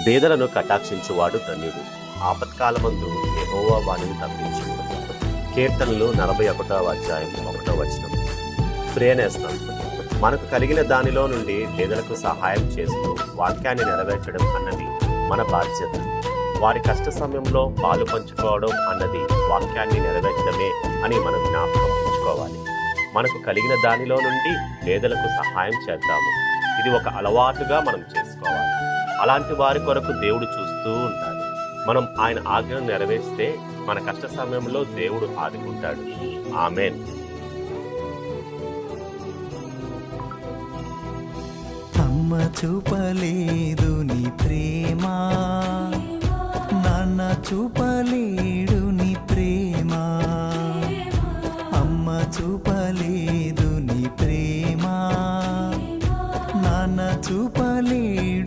బేదలను కటాక్షించువాడు ధన్యుడు. ఆపత్కాలమందు యెహోవా వానిని తప్పించును. కీర్తనలు 41 ప్రియనేస్తం. మనకు కలిగిన దానిలో నుండి పేదలకు సహాయం చేస్తూ వాక్యాన్ని నెరవేర్చడం అన్నది మన బాధ్యత. వారి కష్ట సమయంలో పాలు పంచుకోవడం అన్నది వాక్యాన్ని నెరవేర్చడమే అని మనం జ్ఞాపకం ఉంచుకోవాలి. మనకు కలిగిన దానిలో నుండి పేదలకు సహాయం చేద్దాము. ఇది ఒక అలవాటుగా మనం చేసుకోవాలి. అలాంటి వారి కొరకు దేవుడు చూస్తూ ఉంటాడు. మనం ఆయన ఆజ్ఞను నెరవేర్స్తే మన కష్ట సమయంలో దేవుడు ఆదుకుంటాడు. ఆమేన్. అమ్మ చూపలేదు నీ ప్రేమ, నాన్న చూపలేడు నీ ప్రేమ. అమ్మ చూప